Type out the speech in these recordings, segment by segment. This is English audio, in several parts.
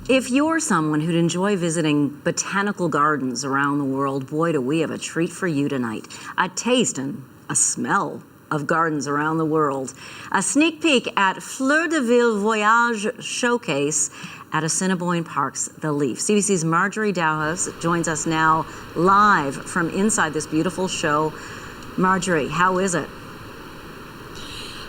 If you're someone who'd enjoy visiting botanical gardens around the world, boy, do we have a treat for you tonight. A taste and a smell of gardens around the world. A sneak peek at Fleur de Ville Voyage Showcase at Assiniboine Park's The Leaf. CBC's Marjorie Dowhos joins us now live from inside this beautiful show. Marjorie, how is it?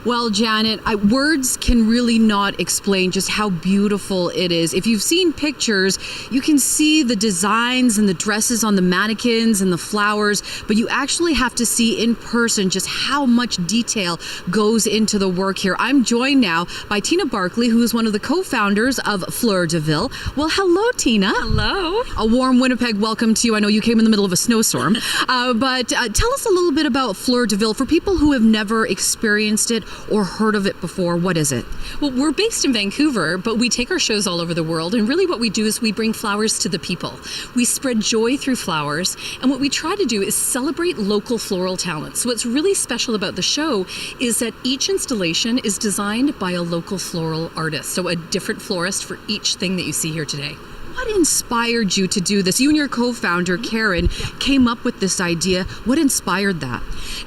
Well, Janet, words can really not explain just how beautiful it is. If you've seen pictures, you can see the designs and the dresses on the mannequins and the flowers, but you actually have to see in person just how much detail goes into the work here. I'm joined now by Tina Barkley, who is one of the co-founders of Fleur de Ville. Well, hello, Tina. Hello. A warm Winnipeg welcome to you. I know you came in the middle of a snowstorm, but tell us a little bit about Fleur de Ville for people who have never experienced it or heard of it before. What is it? Well, we're based in Vancouver, but we take our shows all over the world, and really what we do is we bring flowers to the people. We spread joy through flowers, and what we try to do is celebrate local floral talent. So what's really special about the show is that each installation is designed by a local floral artist, so a different florist for each thing that you see here today. What inspired you to do this? You and your co-founder, Karen, came up with this idea. What inspired that?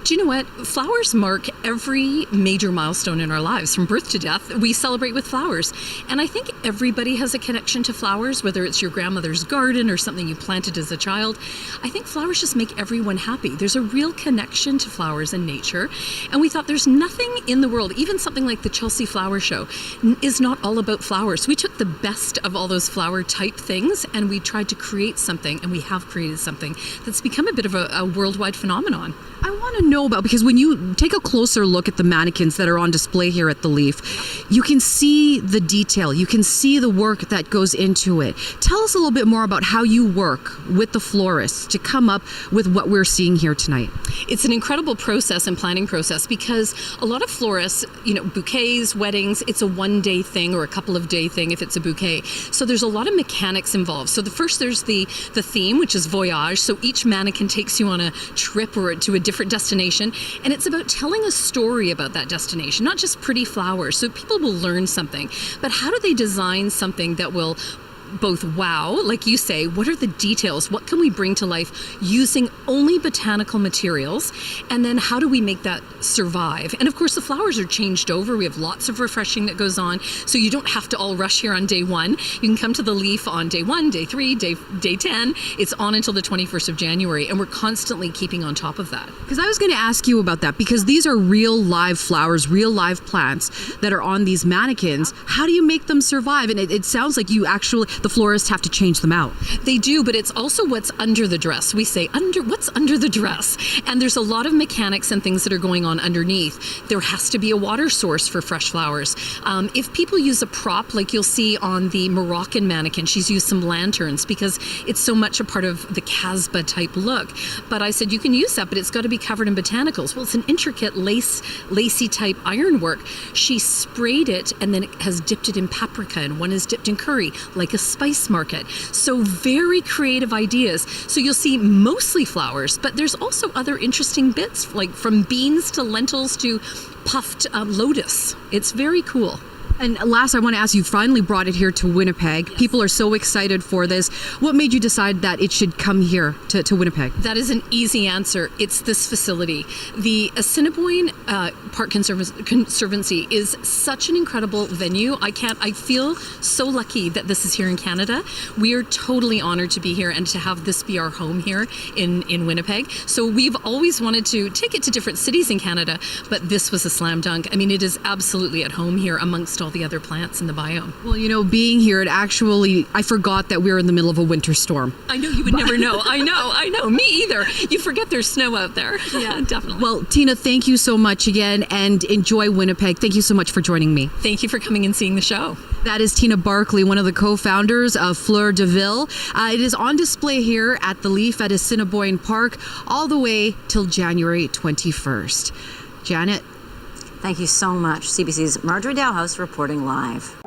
Do you know what? Flowers mark every major milestone in our lives, from birth to death. We celebrate with flowers. And I think everybody has a connection to flowers, whether it's your grandmother's garden or something you planted as a child. I think flowers just make everyone happy. There's a real connection to flowers and nature. And we thought there's nothing in the world, even something like the Chelsea Flower Show, is not all about flowers. We took the best of all those flower type things and we tried to create something, and we have created something that's become a bit of a worldwide phenomenon. I want to know about, because when you take a closer look at the mannequins that are on display here at The Leaf, you can see the detail, you can see the work that goes into it. Tell us a little bit more about how you work with the florists to come up with what we're seeing here tonight. It's an incredible process and planning process, because a lot of florists, bouquets, weddings, it's a one-day thing or a couple of day thing if it's a bouquet. So there's a lot of mechanics involved. So there's the theme, which is voyage. So each mannequin takes you on a trip or to a different destination, and it's about telling a story about that destination, not just pretty flowers. So people will learn something, but how do they design something that will both wow, like you say, what are the details? What can we bring to life using only botanical materials? And then how do we make that survive? And of course, the flowers are changed over. We have lots of refreshing that goes on. So you don't have to all rush here on day one. You can come to the Leaf on day 1, day 3, day 10. It's on until the 21st of January. And we're constantly keeping on top of that. Because I was going to ask you about that, because these are real live flowers, real live plants that are on these mannequins. How do you make them survive? And it sounds like the florists have to change them out. They do, but it's also what's under the dress. We say, what's under the dress? And there's a lot of mechanics and things that are going on underneath. There has to be a water source for fresh flowers. If people use a prop, like you'll see on the Moroccan mannequin, she's used some lanterns because it's so much a part of the Casbah type look. But I said, you can use that, but it's got to be covered in botanicals. Well, it's an intricate lacy type ironwork. She sprayed it and then it has dipped it in paprika, and one is dipped in curry, like a spice market. So very creative ideas. So you'll see mostly flowers, but there's also other interesting bits, like from beans to lentils to puffed lotus. It's very cool. And last, I want to ask you, finally brought it here to Winnipeg. Yes. People are so excited for this. What made you decide that it should come here to Winnipeg? That is an easy answer. It's this facility. The Assiniboine Park Conservancy is such an incredible venue. I feel so lucky that this is here in Canada. We are totally honored to be here and to have this be our home here in Winnipeg. So we've always wanted to take it to different cities in Canada, but this was a slam dunk. I mean, it is absolutely at home here amongst all the other plants in the biome. Well, being here, I forgot that we were in the middle of a winter storm. I know, you would never know. I know. Me either. You forget there's snow out there. Yeah, definitely. Well, Tina, thank you so much again, and enjoy Winnipeg. Thank you so much for joining me. Thank you for coming and seeing the show. That is Tina Barkley, one of the co-founders of Fleur de Ville. It is on display here at The Leaf at Assiniboine Park all the way till January 21st. Janet? Thank you so much. CBC's Marjorie Dowhos reporting live.